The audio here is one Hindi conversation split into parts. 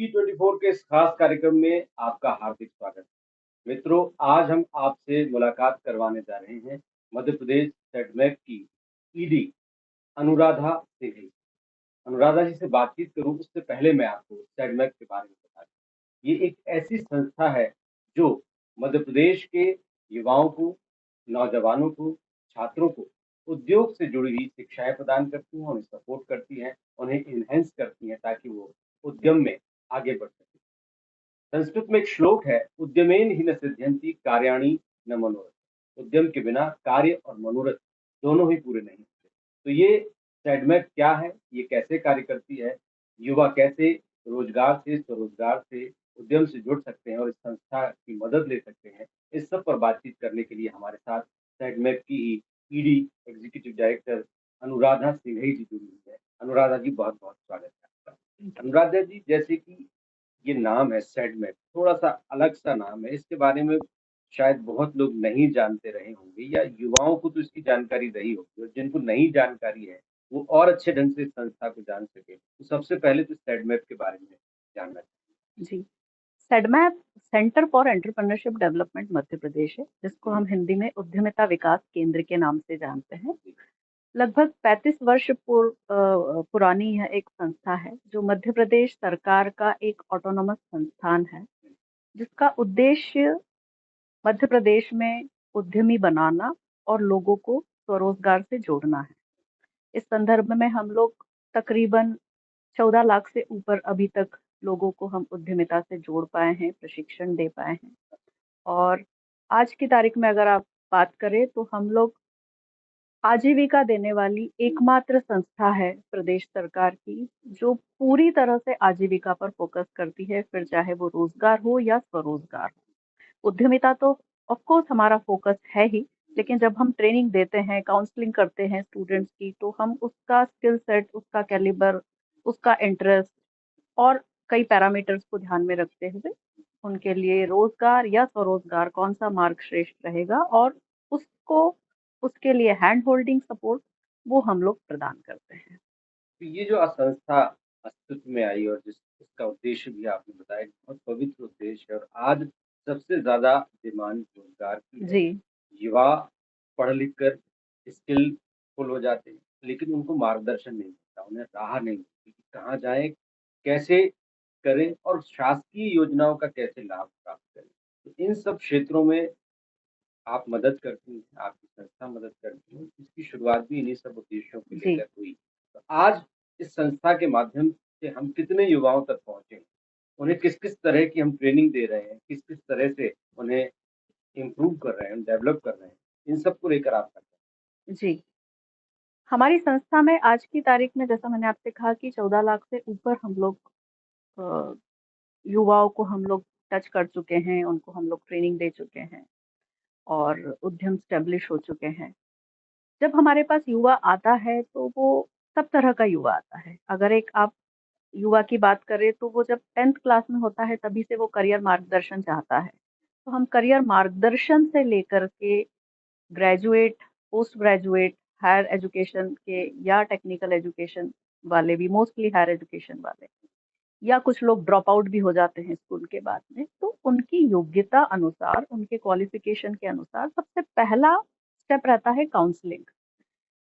T24 के इस खास कार्यक्रम में आपका हार्दिक स्वागत। मित्रों, आज हम आपसे मुलाकात करवाने जा रहे हैं मध्य प्रदेश सेडमेक की ईडी अनुराधा सिंह। अनुराधा जी से बातचीत करूं उससे पहले मैं आपको सेडमेक के बारे में बता दूं। ये एक ऐसी संस्था है जो मध्य प्रदेश के युवाओं को, नौजवानों को, छात्रों को उद्योग से जुड़ी हुई शिक्षाएं प्रदान करती हैं, उन्हें सपोर्ट करती हैं, उन्हें इनहेंस करती हैं ताकि वो उद्यम में आगे बढ़ सके। संस्कृत में एक श्लोक है, उद्यमेन ही न सिद्ध्यंति कार्याणि न मनोरथ। उद्यम के बिना कार्य और मनोरथ दोनों ही पूरे नहीं होते। तो ये सेडमेक क्या है, ये कैसे कार्य करती है, युवा कैसे रोजगार से, स्वरोजगार से, उद्यम से जुड़ सकते हैं और इस संस्था की मदद ले सकते हैं, इस सब पर बातचीत करने के लिए हमारे साथ सेडमेक की ही ED executive director Anuradha Singhai ji जुड़ी हुई है। अनुराधा जी, बहुत बहुत स्वागत है आपका। अनुराधा जी, जैसे कि ये नाम है सेडमेप, थोड़ा सा अलग सा नाम है, इसके बारे में शायद बहुत लोग नहीं जानते रहे होंगे या युवाओं को तो इसकी जानकारी रही होगी, और जिनको नहीं जानकारी है वो और अच्छे ढंग से इस संस्था को जान सके। तो सबसे पहले तो सेडमेप के बारे में जानना चाहिए। जी, SEDMAP centre for entrepreneurship development Madhya Pradesh है, जिसको हम हिंदी में उद्यमिता विकास केंद्र के नाम से जानते हैं। लगभग 35 वर्ष पुरानी यह एक संस्था है जो मध्य प्रदेश सरकार का एक ऑटोनोमस संस्थान है, जिसका उद्देश्य मध्य प्रदेश में उद्यमी बनाना और लोगों को स्वरोजगार से जोड़ना है। इस संदर्भ में हम लोग तकरीबन 14 लाख से ऊपर अभी तक लोगों को हम उद्यमिता से जोड़ पाए हैं, प्रशिक्षण दे पाए हैं। और आज की तारीख में अगर आप बात करें तो हम लोग आजीविका देने वाली एकमात्र संस्था है प्रदेश सरकार की, जो पूरी तरह से आजीविका पर फोकस करती है, फिर चाहे वो रोजगार हो या स्वरोजगार हो। उद्यमिता तो ऑफ कोर्स हमारा फोकस है ही, लेकिन जब हम ट्रेनिंग देते हैं, काउंसलिंग करते हैं स्टूडेंट्स की, तो हम उसका स्किल सेट, उसका कैलिबर, उसका इंटरेस्ट और कई पैरामीटर्स को ध्यान में रखते हुए उनके लिए रोजगार या स्वरोजगार कौन सा मार्ग श्रेष्ठ रहेगा और उसको उसके लिए हैंड होल्डिंग सपोर्ट वो हम लोग प्रदान करते हैं। तो ये जो संस्था अस्तित्व में आई और जिसका उद्देश्य भी आपने बताया, बहुत पवित्र उद्देश्य है, और आज सबसे ज्यादा डिमांड रोजगार की है। जी युवा पढ़ लिख कर स्किलफुल हो जाते हैं, लेकिन उनको मार्गदर्शन नहीं मिलता, उन्हें राह नहीं मिलती कि कहाँ जाएं, कैसे करें और शासकीय योजनाओं का कैसे लाभ प्राप्त करें। तो इन सब क्षेत्रों में आप मदद करती हैं, आपकी संस्था मदद करती है। इसकी शुरुआत भी इन्हीं सब उद्देश्यों को जी लेकर हुई। तो आज इस संस्था के माध्यम से हम कितने युवाओं तक पहुंचे हैं, उन्हें किस किस तरह की हम ट्रेनिंग दे रहे हैं, किस किस तरह से उन्हें इम्प्रूव कर रहे हैं, डेवलप कर रहे हैं, इन सबको लेकर आप करते जी, हमारी संस्था में आज की तारीख में, जैसा मैंने आपसे कहा कि 14 लाख से ऊपर हम लोग अ, युवाओं को हम लोग टच कर चुके हैं, उनको हम लोग ट्रेनिंग दे चुके हैं और उद्यम स्टेब्लिश हो चुके हैं। जब हमारे पास युवा आता है तो वो सब तरह का युवा आता है। अगर एक आप युवा की बात करें तो वो जब 10th क्लास में होता है तभी से वो करियर मार्गदर्शन चाहता है। तो हम करियर मार्गदर्शन से लेकर के graduate, post graduate, higher education के या टेक्निकल एजुकेशन वाले भी, मोस्टली हायर एजुकेशन वाले, या कुछ लोग ड्रॉप आउट भी हो जाते हैं स्कूल के बाद में, तो उनकी योग्यता अनुसार, उनके क्वालिफिकेशन के अनुसार सबसे पहला स्टेप रहता है काउंसलिंग,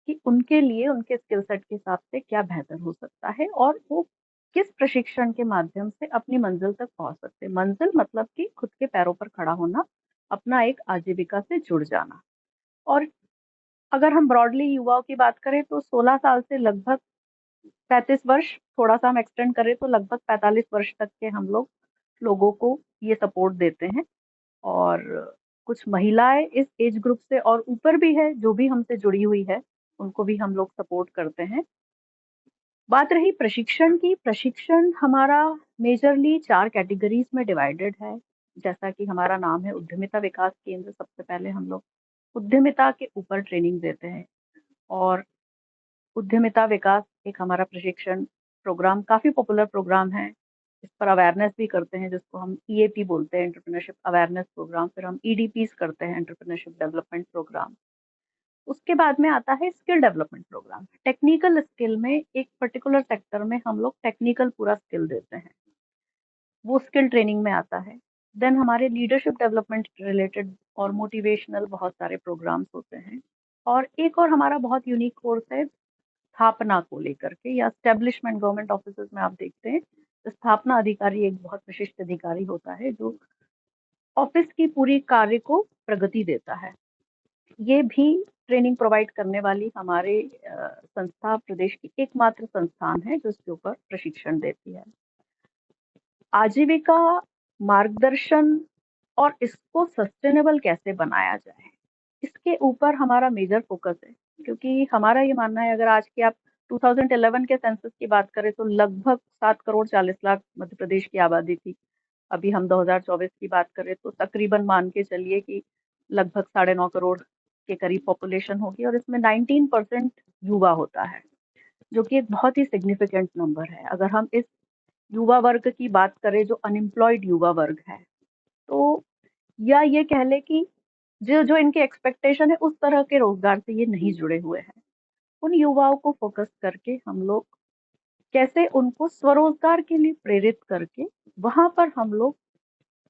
कि उनके लिए उनके स्किल सेट के हिसाब से क्या बेहतर हो सकता है और वो किस प्रशिक्षण के माध्यम से अपनी मंजिल तक पहुंच सकते हैं। मंजिल मतलब कि खुद के पैरों पर खड़ा होना, अपना एक आजीविका से जुड़ जाना। और अगर हम ब्रॉडली युवाओं की बात करें तो 16 साल से लगभग 35 वर्ष, थोड़ा सा हम एक्सटेंड करें तो लगभग 45 वर्ष तक के हम लोग लोगों को ये सपोर्ट देते हैं। और कुछ महिलाएं इस एज ग्रुप से और ऊपर भी है जो भी हमसे जुड़ी हुई है, उनको भी हम लोग सपोर्ट करते हैं। बात रही प्रशिक्षण की, प्रशिक्षण हमारा मेजरली 4 कैटेगरीज में डिवाइडेड है। जैसा कि हमारा नाम है उद्यमिता विकास केंद्र, सबसे पहले हम लोग उद्यमिता के ऊपर ट्रेनिंग देते हैं। और उद्यमिता विकास एक हमारा प्रशिक्षण प्रोग्राम, काफी पॉपुलर प्रोग्राम है। इस पर अवेयरनेस भी करते हैं, जिसको हम ईएपी बोलते हैं, एंटरप्रेन्योरशिप अवेयरनेस प्रोग्राम। फिर हम ईडीपीस करते हैं, एंटरप्रेन्योरशिप डेवलपमेंट प्रोग्राम। उसके बाद में आता है skill development program. Technical skill में एक पर्टिकुलर सेक्टर में हम लोग टेक्निकल पूरा स्किल देते हैं। वो स्किल ट्रेनिंग में आता है। देन हमारे लीडरशिप डेवलपमेंट रिलेटेड और मोटिवेशनल बहुत सारे प्रोग्राम्स होते हैं। और एक और हमारा बहुत यूनिक कोर्स है स्थापना को लेकर के, या स्टेब्लिशमेंट। गवर्नमेंट ऑफिस में आप देखते हैं स्थापना अधिकारी एक बहुत विशिष्ट अधिकारी होता है जो ऑफिस की पूरी कार्य को प्रगति देता है। ये भी ट्रेनिंग प्रोवाइड करने वाली हमारे संस्था प्रदेश की एकमात्र संस्थान है जो इसके ऊपर प्रशिक्षण देती है। आजीविका मार्गदर्शन और इसको सस्टेनेबल कैसे बनाया जाए, इसके ऊपर हमारा मेजर फोकस है। क्योंकि हमारा ये मानना है, अगर आज की आप 2011 के सेंसस की बात करें तो लगभग 7 करोड़ 40 लाख मध्य प्रदेश की आबादी थी। अभी हम 2024 की बात करें तो तकरीबन मान के चलिए कि लगभग 9.5 करोड़ के करीब पॉपुलेशन होगी, और इसमें 19% युवा होता है, जो कि एक बहुत ही सिग्निफिकेंट नंबर है। अगर हम इस युवा वर्ग की बात करें जो अनएम्प्लॉयड युवा वर्ग है, तो या ये कह ले कि जो जो इनके एक्सपेक्टेशन है उस तरह के रोजगार से ये नहीं जुड़े हुए हैं, उन युवाओं को फोकस करके हम लोग कैसे उनको स्वरोजगार के लिए प्रेरित करके वहां पर हम लोग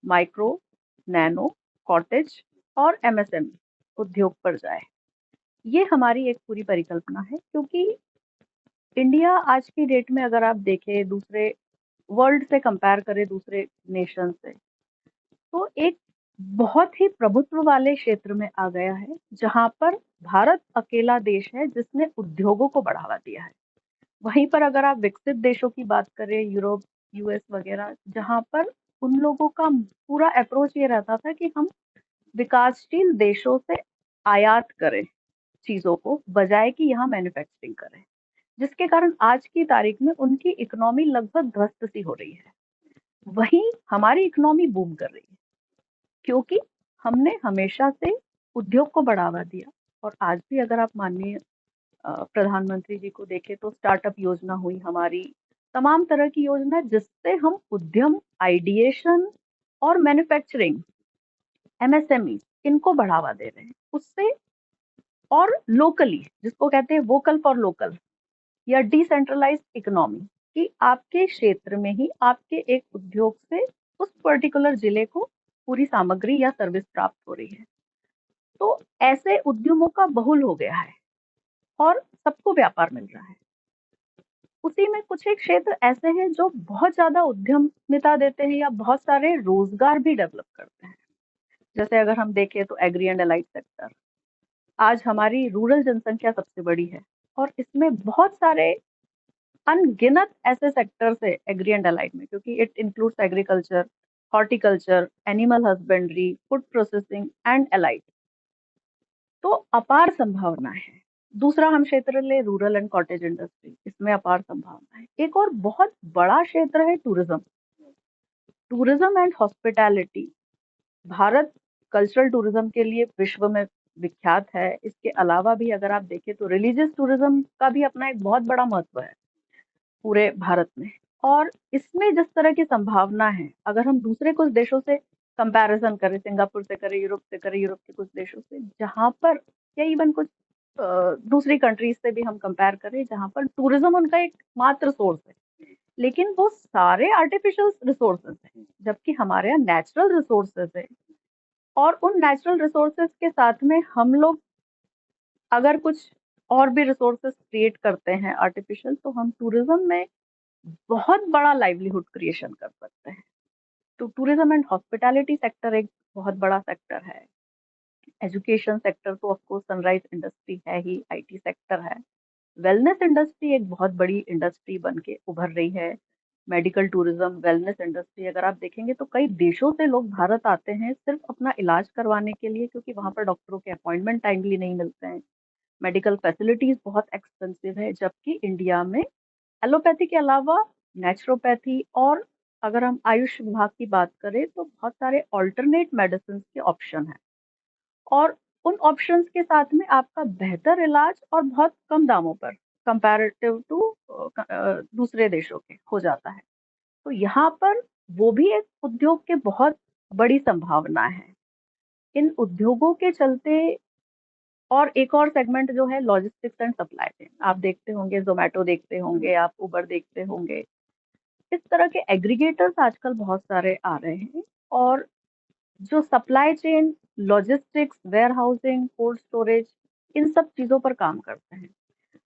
माइक्रो, नैनो, कॉटेज और एमएसएमई उद्योग पर जाए। ये हमारी एक पूरी परिकल्पना है। क्योंकि इंडिया आज की डेट में अगर आप देखें दूसरे वर्ल्ड से कंपेयर करें, दूसरे नेशन से, तो एक बहुत ही प्रभुत्व वाले क्षेत्र में आ गया है, जहां पर भारत अकेला देश है जिसने उद्योगों को बढ़ावा दिया है। वहीं पर अगर आप विकसित देशों की बात करें, यूरोप, यूएस वगैरह, जहां पर उन लोगों का पूरा अप्रोच ये रहता था कि हम विकासशील देशों से आयात करें चीजों को, बजाय कि यहाँ मैन्युफैक्चरिंग करें, जिसके कारण आज की तारीख में उनकी इकोनॉमी लगभग ध्वस्त सी हो रही है। वहीं हमारी इकोनॉमी बूम कर रही है, क्योंकि हमने हमेशा से उद्योग को बढ़ावा दिया। और आज भी अगर आप माननीय प्रधानमंत्री जी को देखें तो स्टार्टअप योजना हुई हमारी, तमाम तरह की योजना जिससे हम उद्यम, आइडिएशन और मैन्युफैक्चरिंग, एमएसएमई, इनको बढ़ावा दे रहे हैं उससे। और लोकली, जिसको कहते हैं वोकल फॉर लोकल या डिसेंट्रलाइज्ड इकोनॉमी, कि आपके क्षेत्र में ही आपके एक उद्योग से उस पर्टिकुलर जिले को पूरी सामग्री या सर्विस प्राप्त हो रही है। तो ऐसे उद्यमों का बहुल हो गया है और सबको व्यापार मिल रहा है। उसी में कुछ एक क्षेत्र ऐसे हैं जो बहुत ज्यादा उद्यमिता देते हैं या बहुत सारे रोजगार भी डेवलप करते हैं। जैसे अगर हम देखें तो एग्री एंड अलाइड सेक्टर, आज हमारी रूरल जनसंख्या सबसे बड़ी है, और इसमें बहुत सारे अनगिनत ऐसे सेक्टर्स है एग्री एंड अलाइड में, क्योंकि it includes agriculture, horticulture, animal husbandry, food processing and allied. तो अपार संभावना है। दूसरा हम क्षेत्र ले रूरल एंड कॉटेज इंडस्ट्री, इसमें अपार संभावना है। एक और बहुत बड़ा क्षेत्र है tourism, tourism and hospitality. Bharat cultural tourism के लिए विश्व में विख्यात है। इसके अलावा भी अगर आप देखें तो रिलीजियस टूरिज्म का भी अपना एक बहुत बड़ा महत्व है पूरे भारत में। और इसमें जिस तरह की संभावना है, अगर हम दूसरे कुछ देशों से कंपैरिजन करें, सिंगापुर से करें, यूरोप से करें, यूरोप के कुछ देशों से, जहां पर, या इवन कुछ दूसरी कंट्रीज से भी हम कंपेयर करें जहां पर टूरिज्म उनका एक मात्र सोर्स है, लेकिन वो सारे आर्टिफिशियल रिसोर्सेज हैं, जबकि हमारे यहाँ नेचुरल रिसोर्सेज है। और उन नेचुरल रिसोर्सेज के साथ में हम लोग अगर कुछ और भी रिसोर्सेज क्रिएट करते हैं आर्टिफिशियल, तो हम टूरिज्म में बहुत बड़ा लाइवलीहुड क्रिएशन कर सकते हैं। तो टूरिज्म एंड हॉस्पिटैलिटी सेक्टर एक बहुत बड़ा सेक्टर है। एजुकेशन सेक्टर तो ऑफकोर्स सनराइज इंडस्ट्री है ही, आईटी सेक्टर है। वेलनेस इंडस्ट्री एक बहुत बड़ी इंडस्ट्री बन के उभर रही है। मेडिकल टूरिज्म, वेलनेस इंडस्ट्री, अगर आप देखेंगे तो कई देशों से लोग भारत आते हैं सिर्फ अपना इलाज करवाने के लिए, क्योंकि वहां पर डॉक्टरों के अपॉइंटमेंट टाइमली नहीं मिलते हैं, मेडिकल फैसिलिटीज बहुत एक्सपेंसिव है। जबकि इंडिया में एलोपैथी के अलावा नेचुरोपैथी, और अगर हम आयुष विभाग की बात करें तो बहुत सारे ऑल्टरनेट मेडिसिन के ऑप्शन हैं। और उन ऑप्शंस के साथ में आपका बेहतर इलाज और बहुत कम दामों पर कंपैरेटिव टू दूसरे देशों के हो जाता है। तो यहाँ पर वो भी एक उद्योग के बहुत बड़ी संभावना है। इन उद्योगों के चलते, और एक और सेगमेंट जो है लॉजिस्टिक्स एंड सप्लाई चेन, आप देखते होंगे, जोमेटो देखते होंगे, आप उबर देखते होंगे, इस तरह के एग्रीगेटर्स आजकल बहुत सारे आ रहे हैं, और जो supply chain, logistics, warehousing, cold storage, इन सब चीजों पर काम करते हैं।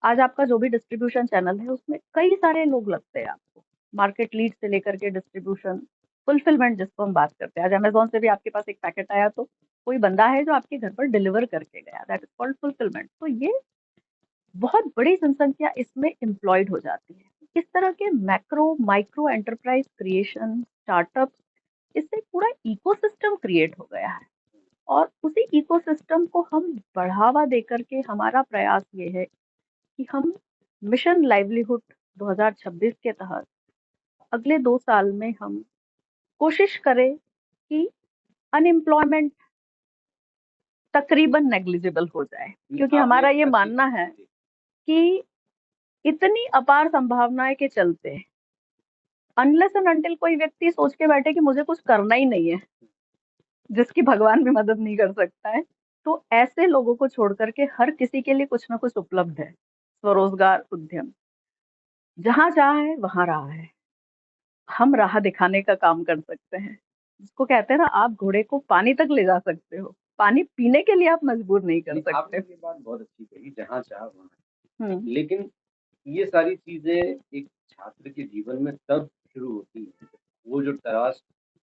आज आपका जो भी डिस्ट्रीब्यूशन चैनल है उसमें कई सारे लोग लगते हैं आपको, मार्केट लीड से लेकर के डिस्ट्रीब्यूशन, फुलफिलमेंट जिसको हम बात करते हैं। आज अमेजोन से भी आपके पास एक पैकेट आया तो कोई बंदा है जो आपके घर पर डिलीवर करके गया, दैट इज कॉल्ड फुलफिलमेंट। तो ये बहुत बड़ी जनसंख्या इसमें एम्प्लॉयड हो जाती है। इस तरह के macro micro enterprise creation, startup, इससे पूरा इकोसिस्टम क्रिएट हो गया है। और उसी इकोसिस्टम को हम बढ़ावा देकर के, हमारा प्रयास ये है कि हम मिशन लाइवलीहुड 2026 के तहत अगले 2 साल में हम कोशिश करें कि अनएम्प्लॉयमेंट तकरीबन नेग्लिजिबल हो जाए, क्योंकि आपने हमारा ये अच्छी मानना है कि इतनी अपार संभावनाएं के चलते, अनलेस एंड अनटिल कोई व्यक्ति सोच के बैठे कि मुझे कुछ करना ही नहीं है, जिसकी भगवान भी मदद नहीं कर सकता है, तो ऐसे लोगों को छोड़ करके हर किसी के लिए कुछ ना कुछ उपलब्ध है। स्वरोजगार उद्यम जहां चाहे वहां रहा है, हम राह दिखाने का काम कर सकते हैं। जिसको कहते हैं ना, आप घोड़े को पानी तक ले जा सकते हो, पानी पीने के लिए आप मजबूर नहीं कर सकते। आपने ये बात बहुत अच्छी कही, जहाँ चाह वहाँ। हम्म लेकिन ये सारी चीजें एक छात्र के जीवन में तब शुरू होती है, वो जो तलाश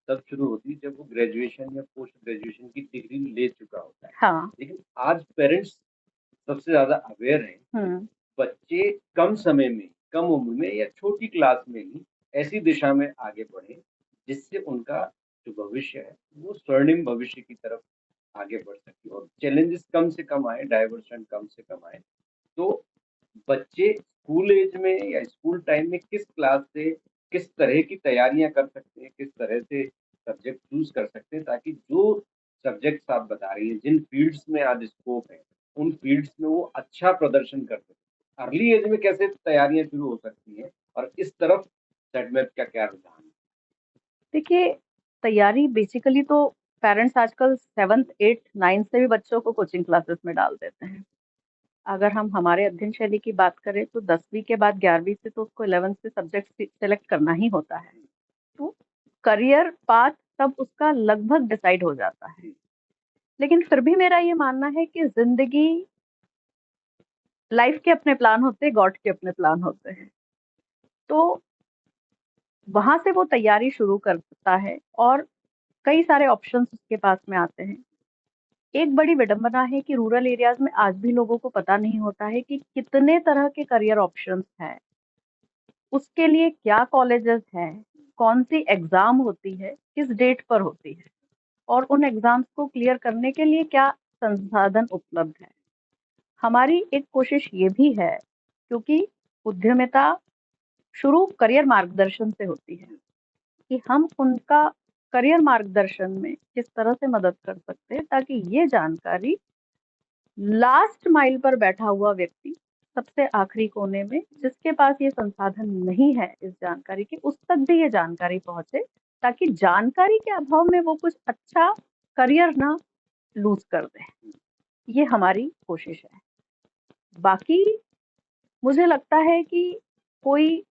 तब शुरू होती है जब वो ग्रेजुएशन या पोस्ट ग्रेजुएशन की डिग्री ले चुका होता है। हाँ। लेकिन आज पेरेंट्स सबसे ज्यादा अवेयर हैं, हम्म बच्चे कम समय में, कम उम्र में या छोटी क्लास में ही ऐसी दिशा में आगे बढ़े जिससे उनका जो भविष्य है वो स्वर्णिम भविष्य की तरफ आगे बढ़ सके और चैलेंजेस कम से कम आए, डाइवर्शन कम से कम आए। तो बच्चे स्कूल एज में या स्कूल टाइम में किस क्लास से किस तरह की तैयारियां कर सकते हैं, किस तरह से सब्जेक्ट चूज कर सकते हैं, ताकि जो सब्जेक्ट्स आप बता रही हैं, जिन फील्ड्स में आज स्कोप है, उन फील्ड्स में वो अच्छा प्रदर्शन कर सकें। अर्ली एज में कैसे तैयारियां शुरू हो सकती हैं और इस तरफ सेटमैप का क्या रुझान है? देखिए, तैयारी बेसिकली तो पेरेंट्स आजकल 7th 8th 9th से भी बच्चों को कोचिंग क्लासेस में डाल देते हैं। अगर हम हमारे अध्ययन शैली की बात करें तो 10वीं के बाद 11वीं से तो उसको 11th से सब्जेक्ट सेलेक्ट करना ही होता है। तो करियर पाथ तब उसका लगभग डिसाइड हो जाता है। लेकिन फिर भी मेरा ये मानना है कि जिंदगी, लाइफ के अपने प्लान होते हैं, गॉड के अपने प्लान होते हैं। तो वहां से वो तैयारी शुरू करता है और कई सारे ऑप्शंस उसके पास में आते हैं। एक बड़ी विडंबना है कि रूरल एरियाज में आज भी लोगों को पता नहीं होता है कि कितने तरह के करियर ऑप्शंस हैं, उसके लिए क्या कॉलेजेस हैं, कौन सी एग्जाम होती है, किस डेट पर होती है, और उन एग्जाम्स को क्लियर करने के लिए क्या संसाधन उपलब्ध है। हमारी एक कोशिश ये भी है, क्योंकि उद्यमिता शुरू करियर मार्गदर्शन से होती है, कि हम उनका करियर मार्गदर्शन में किस तरह से मदद कर सकते हैं ताकि ये जानकारी लास्ट माइल पर बैठा हुआ व्यक्ति, सबसे आखिरी कोने में जिसके पास ये संसाधन नहीं है इस जानकारी के, उस तक भी ये जानकारी पहुंचे, ताकि जानकारी के अभाव में वो कुछ अच्छा करियर ना लूज कर दे। ये हमारी कोशिश है। बाकी मुझे लगता है कि कोई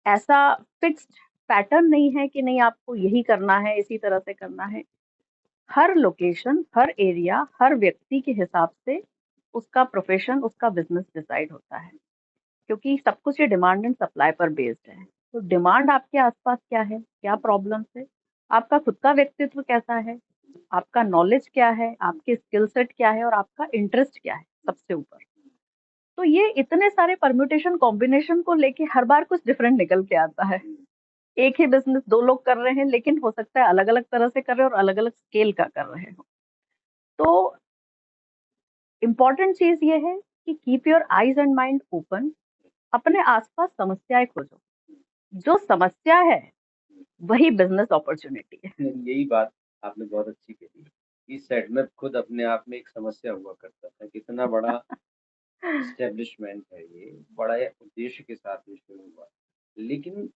ऐसा फिक्स्ड पैटर्न नहीं है कि नहीं आपको यही करना है, इसी तरह से करना है। हर लोकेशन, हर एरिया, हर व्यक्ति के हिसाब से उसका प्रोफेशन, उसका बिजनेस डिसाइड होता है, क्योंकि सब कुछ ये डिमांड एंड सप्लाई पर बेस्ड है। तो डिमांड आपके आसपास क्या है, क्या प्रॉब्लम्स है, आपका खुद का व्यक्तित्व कैसा है, आपका नॉलेज क्या है, आपके स्किल सेट क्या है, और आपका इंटरेस्ट क्या है सबसे ऊपर। तो ये इतने सारे परम्यूटेशन कॉम्बिनेशन को लेके हर बार कुछ डिफरेंट निकल के आता है। एक ही बिजनेस दो लोग कर रहे हैं, लेकिन हो सकता है अलग अलग तरह से कर रहे हो और अलग अलग स्केल का कर रहे हो। तो इम्पॉर्टेंट चीज ये है कि keep your eyes and mind open, अपने आसपास समस्याएं खोजो, जो समस्या है वही बिजनेस अपॉर्चुनिटी है। यही बात आपने बहुत अच्छी कही कि सेटमैप खुद अपने आप में एक समस्या हुआ करता था। कितना बड़ा एस्टेब्लिशमेंट है ये, बड़ा उद्देश्य के साथ ये शुरू हुआ। लेकिन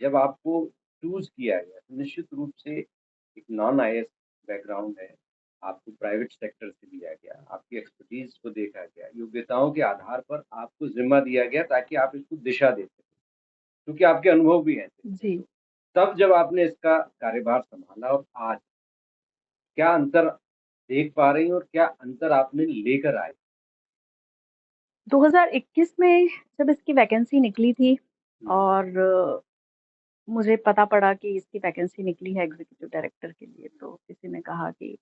जब आपको चूज किया गया तो निश्चित रूप से एक नॉन आईएएस बैकग्राउंड है, आपको प्राइवेट सेक्टर से लिया गया, आपकी एक्सपर्टीज को देखा गया, योग्यताओं के आधार पर आपको जिम्मा दिया गया ताकि आप इसको दिशा दे सकें। क्योंकि आपके अनुभव भी हैं। जी। तब जब आपने इसका कार्यभार संभाला और आज क्या अंतर देख पा रही हैं और क्या अंतर आपने लेकर आए? 2021 में जब इसकी वैकेंसी निकली थी हम्म, और मुझे पता पड़ा कि इसकी वैकेंसी निकली है एग्जीक्यूटिव डायरेक्टर के लिए, तो किसी ने कहा कि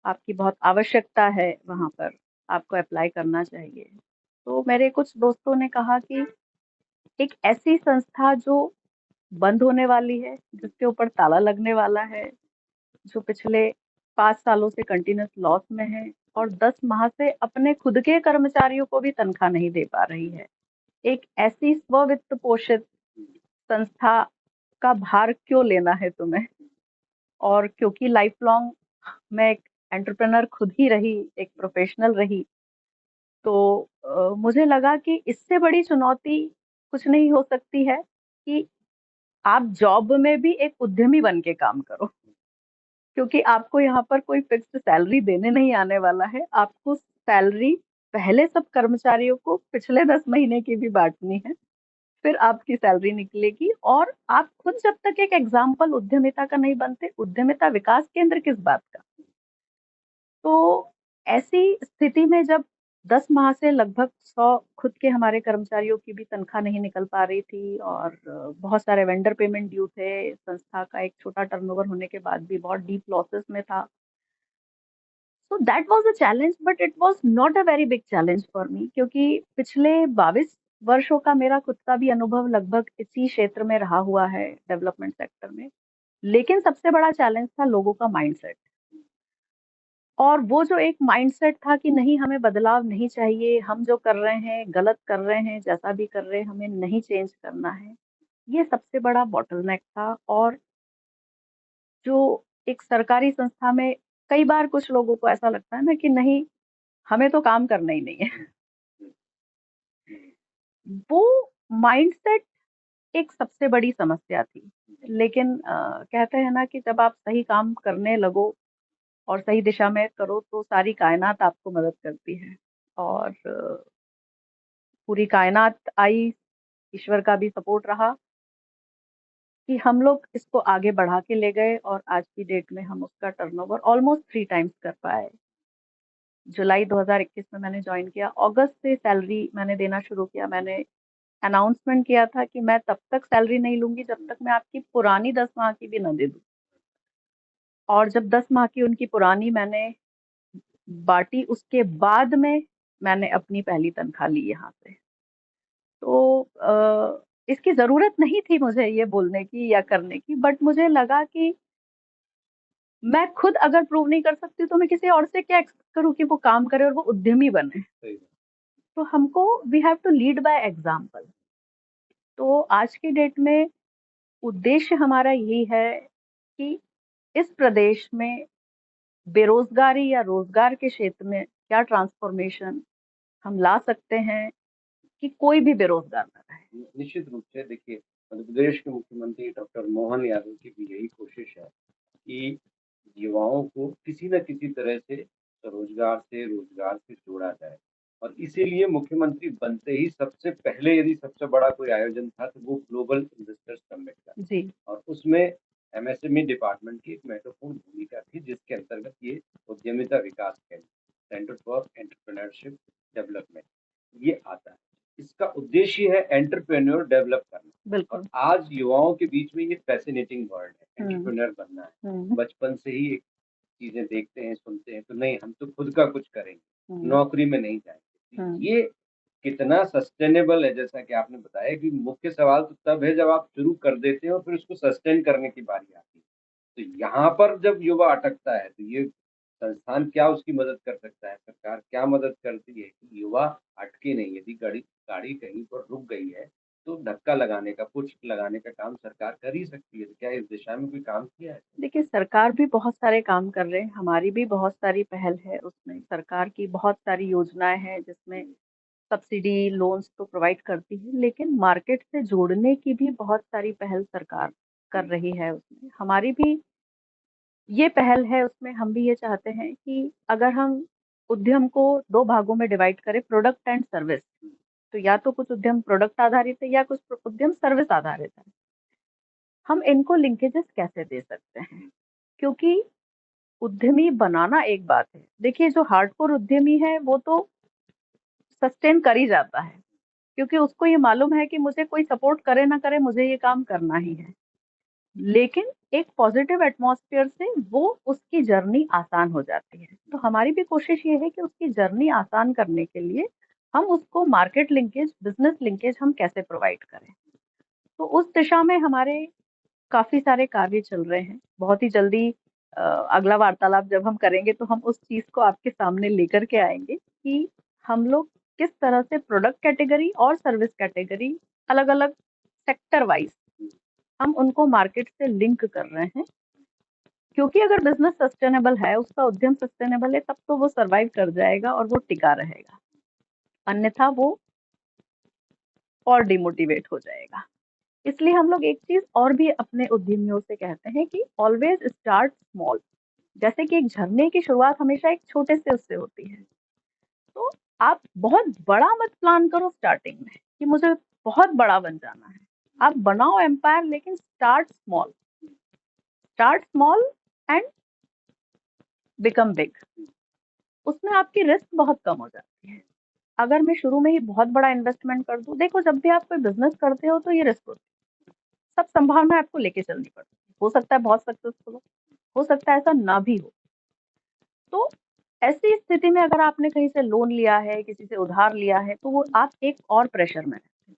आपकी बहुत आवश्यकता है वहाँ पर, आपको अप्लाई करना चाहिए। तो मेरे कुछ दोस्तों ने कहा कि एक ऐसी संस्था जो बंद होने वाली है, जिसके ऊपर ताला लगने वाला है, जो पिछले 5 सालों से कंटिन्यूअस लॉस में है और 10 माह से अपने खुद के कर्मचारियों को भी तनख्वाह नहीं दे पा रही है। एक ऐसी स्व-वित्त पोषित संस्था का भार क्यों लेना है तुम्हें? और क्योंकि लाइफ लॉन्ग मैं एक एंटरप्रेन्योर खुद ही रही, एक प्रोफेशनल रही, तो मुझे लगा कि इससे बड़ी चुनौती कुछ नहीं हो सकती है कि आप जॉब में भी एक उद्यमी बन के काम करो। क्योंकि आपको यहाँ पर कोई फिक्स्ड सैलरी देने नहीं आने वाला है। आपको सैलरी पहले सब कर्मचारियों को पिछले 10 महीने की भी बाँटनी है, फिर आपकी सैलरी निकलेगी और आप खुद जब तक एक एग्ज़ाम्पल उद्यमिता का नहीं बनते, उद्यमिता विकास केंद्र किस बात का? तो ऐसी स्थिति में जब 10 माह से लगभग 100 खुद के हमारे कर्मचारियों की भी तनख्वाह नहीं निकल पा रही थी और बहुत सारे वेंडर पेमेंट ड्यू थे, संस्था का एक छोटा टर्नओवर होने के बाद भी बहुत डीप लॉसेस में था। So that was a challenge, but it was not a very big challenge for me क्योंकि पिछले 22 वर्षों का मेरा खुद का भी अनुभव लगभग इसी क्षेत्र में रहा हुआ है डेवलपमेंट सेक्टर में। लेकिन सबसे बड़ा चैलेंज था लोगों का माइंडसेट और वो जो एक माइंडसेट था कि नहीं हमें बदलाव नहीं चाहिए, हम जो कर रहे हैं गलत कर रहे हैं, जैसा भी कर रहे हैं हमें नहीं चेंज करना है। ये सबसे बड़ा बॉटलनेक था और जो एक सरकारी संस्था में कई बार कुछ लोगों को ऐसा लगता है ना कि नहीं हमें तो काम करना ही नहीं है। वो माइंडसेट एक सबसे बड़ी समस्या थी। लेकिन कहते हैं ना कि जब आप सही काम करने लगो और सही दिशा में करो तो सारी कायनात आपको मदद करती है और पूरी कायनात आई, ईश्वर का भी सपोर्ट रहा कि हम लोग इसको आगे बढ़ा के ले गए और आज की डेट में हम उसका टर्नओवर ऑलमोस्ट 3 टाइम्स कर पाए। जुलाई 2021 में मैंने जॉइन किया, अगस्त से सैलरी मैंने देना शुरू किया। मैंने अनाउंसमेंट किया था कि मैं तब तक सैलरी नहीं लूँगी जब तक मैं आपकी पुरानी 10 माह की भी ना दे दूँ। और जब 10 माह की उनकी पुरानी मैंने बाँटी उसके बाद में मैंने अपनी पहली तनख्वाह ली यहाँ से। तो इसकी ज़रूरत नहीं थी मुझे ये बोलने की या करने की, बट मुझे लगा कि मैं खुद अगर प्रूव नहीं कर सकती तो मैं किसी और से क्या एक्सपेक्ट करूँ कि वो काम करे और वो उद्यमी बने। सही बात। तो हमको we have to lead by example. तो आज की डेट में उद्देश्य हमारा यही है कि इस प्रदेश में बेरोजगारी या रोजगार के क्षेत्र में क्या ट्रांसफॉर्मेशन हम ला सकते हैं कि कोई भी बेरोजगार ना रहे। निश्चित रूप से देखिए, मध्य प्रदेश के मुख्यमंत्री डॉक्टर मोहन यादव की भी यही कोशिश है कि युवाओं को किसी न किसी तरह से रोजगार से जोड़ा जाए। और इसीलिए मुख्यमंत्री बनते ही सबसे पहले यदि सबसे बड़ा कोई आयोजन था तो वो ग्लोबल इन्वेस्टर्स समिट का। जी। और उसमें एमएसएमई डिपार्टमेंट की एक महत्वपूर्ण भूमिका थी, जिसके अंतर्गत ये उद्यमिता विकास केंद्र, सेंटर फॉर एंटरप्रेन्योरशिप डेवलपमेंट, ये आता है। इसका उद्देश्य है एंटरप्रेन्योर डेवलप करना। और बिल्कुल। आज युवाओं के बीच में ये फैसिनेटिंग वर्ड है, हम्म। एंटरप्रेन्योर बनना है। हम्म। बचपन से ही एक चीजें देखते हैं, सुनते हैं, तो नहीं हम तो खुद का कुछ करेंगे, हम्म। नौकरी में नहीं जाएंगे। तो हम्म। ये कितना सस्टेनेबल है, जैसा कि आपने बताया कि मुख्य सवाल तो तब है जब आप शुरू कर देते हैं और फिर उसको सस्टेन करने की बारी आती है। तो यहाँ पर जब युवा अटकता है तो ये संस्थान क्या उसकी मदद कर सकता है, सरकार क्या मदद करती है कि युवा अटके नहीं। यदि गाड़ी गाड़ी कहीं पर रुक गई है तो धक्का लगाने का, पुश लगाने का काम सरकार कर ही सकती है। तो क्या इस दिशा में कोई काम किया है? देखिए सरकार भी बहुत सारे काम कर रहे हैं, हमारी भी बहुत सारी पहल है उसमें। सरकार की बहुत सारी योजनाएं हैं जिसमें सब्सिडी लोन्स तो प्रोवाइड करती है, लेकिन मार्केट से जोड़ने की भी बहुत सारी पहल सरकार कर रही है उसमें। हमारी भी ये पहल है उसमें। हम भी ये चाहते हैं कि अगर हम उद्यम को 2 भागों में डिवाइड करें, प्रोडक्ट एंड सर्विस, तो या तो कुछ उद्यम प्रोडक्ट आधारित है या कुछ उद्यम सर्विस आधारित है। हम इनको लिंकेजेस कैसे दे सकते हैं? क्योंकि उद्यमी बनाना एक बात है। देखिए, जो हार्डकोर उद्यमी है वो तो सस्टेन कर ही जाता है, क्योंकि उसको ये मालूम है कि मुझे कोई सपोर्ट करे ना करे, मुझे ये काम करना ही है। लेकिन एक पॉजिटिव एटमॉस्फेयर से वो उसकी जर्नी आसान हो जाती है। तो हमारी भी कोशिश ये है कि उसकी जर्नी आसान करने के लिए हम उसको मार्केट लिंकेज, बिजनेस लिंकेज हम कैसे प्रोवाइड करें। तो उस दिशा में हमारे काफी सारे कार्य चल रहे हैं। बहुत ही जल्दी अगला वार्तालाप जब हम करेंगे तो हम उस चीज को आपके सामने लेकर के आएंगे कि हम लोग किस तरह से प्रोडक्ट कैटेगरी और सर्विस कैटेगरी अलग अलग सेक्टर वाइज हम उनको मार्केट से लिंक कर रहे हैं। क्योंकि अगर बिजनेस सस्टेनेबल है, उसका उद्यम सस्टेनेबल है, तब तो वो सरवाइव कर जाएगा और वो टिका रहेगा, अन्यथा वो और डिमोटिवेट हो जाएगा। इसलिए हम लोग एक चीज और भी अपने उद्यमियों से कहते हैं कि ऑलवेज स्टार्ट स्मॉल। जैसे कि एक झरने की शुरुआत हमेशा एक छोटे से उससे होती है। तो आप बहुत बड़ा मत प्लान करो स्टार्टिंग में कि मुझे बहुत बड़ा बन जाना है। आप बनाओ एम्पायर, लेकिन start small, start small and become big. उसमें आपकी रिस्क बहुत कम हो जाती है। अगर मैं शुरू में ही बहुत बड़ा इन्वेस्टमेंट कर दूं, देखो जब भी आप कोई बिजनेस करते हो तो ये रिस्क होती है, सब संभावना आपको लेके चलनी पड़ती है। हो सकता है बहुत सक्सेसफुल हो सकता है ऐसा ना भी हो। तो ऐसी स्थिति में अगर आपने कहीं से लोन लिया है, किसी से उधार लिया है, तो वो आप एक और प्रेशर में रहते हैं।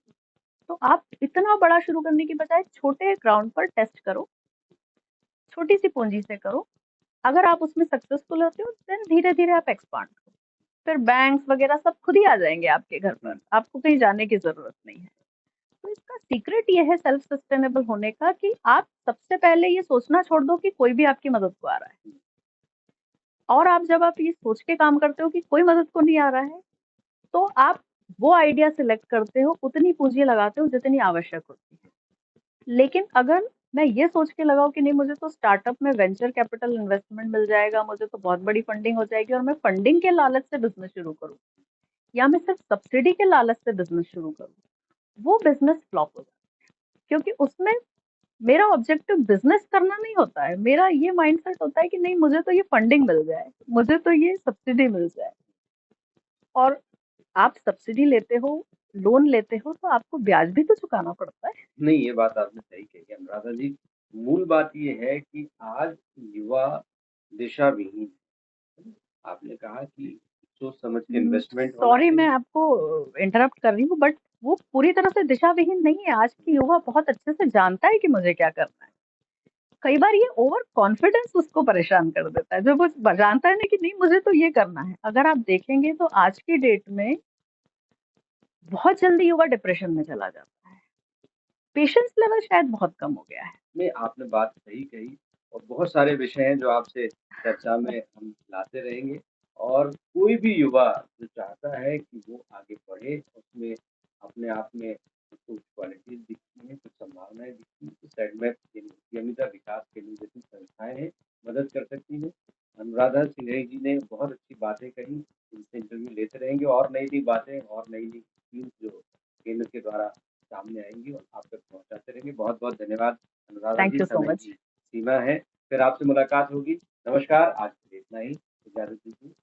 तो आप इतना बड़ा शुरू करने की बजाय छोटे ग्राउंड पर टेस्ट करो, छोटी सी पूंजी से करो। अगर आप उसमें सक्सेसफुल होते हो देन धीरे धीरे आप एक्सपांड करो। फिर बैंक्स वगैरह सब खुद ही आ जाएंगे आपके घर पर, आपको कहीं जाने की जरूरत नहीं है। तो इसका सीक्रेट ये है सेल्फ सस्टेनेबल होने का कि आप सबसे पहले ये सोचना छोड़ दो कि कोई भी आपकी मदद को आ रहा है। और आप जब आप ये सोच के काम करते हो कि कोई मदद को नहीं आ रहा है, तो आप वो आइडिया सिलेक्ट करते हो, उतनी पूंजी लगाते हो जितनी आवश्यक होती है। लेकिन अगर मैं ये सोच के लगाऊं कि नहीं, मुझे तो स्टार्टअप में वेंचर कैपिटल इन्वेस्टमेंट मिल जाएगा, मुझे तो बहुत बड़ी फंडिंग हो जाएगी, और मैं फंडिंग के लालच से बिजनेस शुरू करूं, या मैं सिर्फ सब्सिडी के लालच से बिजनेस शुरू करूं, वो बिजनेस फ्लॉप हो जाता है। क्योंकि उसमें मेरा ऑब्जेक्टिव बिजनेस करना नहीं होता है। मेरा ये माइंडसेट होता है कि नहीं, मुझे तो ये फंडिंग मिल जाए, मुझे तो ये सब्सिडी मिल जाए। और आप सब्सिडी लेते हो, लोन लेते हो, तो आपको ब्याज भी तो चुकाना पड़ता है। नहीं, ये बात आपने सही कही अनुराधा जी। मूल बात ये है कि आज युवा दिशा विहीन है। आपने कहा कि सोच समझ के इन्वेस्टमेंट होना सॉरी, मैं चाहिए। आपको इंटरप्ट कर रही हूँ, बट वो पूरी तरह से दिशा विहीन नहीं है। आज की युवा बहुत अच्छे से जानता है कि मुझे क्या करना है। कई बार ये ओवर कॉन्फिडेंस उसको परेशान कर देता है, जो वो जानता है ना कि नहीं, मुझे तो ये करना है। अगर आप देखेंगे तो आज की डेट में बहुत जल्दी युवा डिप्रेशन में चला जाता है। पेशेंस लेवल शायद बहुत कम हो गया है। नहीं, आपने बात सही कही और बहुत सारे विषय हैं जो आपसे चर्चा में हम लाते रहेंगे। और कोई भी युवा जो चाहता है कि वो आगे बढ़े, उसमें अपने आप में कुछ क्वालिटीज दिखती हैं, कुछ संभावनाएं दिखती हैं, तो सेडमेप उद्यमिता विकास के लिए जैसी संस्थाएं हैं मदद कर सकती हैं। अनुराधा सिंघई जी ने बहुत अच्छी बातें कही, इनसे इंटरव्यू लेते रहेंगे और नई नई बातें और नई नई स्कीम्स जो केंद्र के द्वारा सामने आएंगी और आप तक पहुंचाते रहेंगे। बहुत बहुत धन्यवाद Anuradha thank ji, you so समय मच। की सीमा है, फिर आपसे मुलाकात होगी। नमस्कार, आज के लिए इतना ही, इजाजत दीजिए।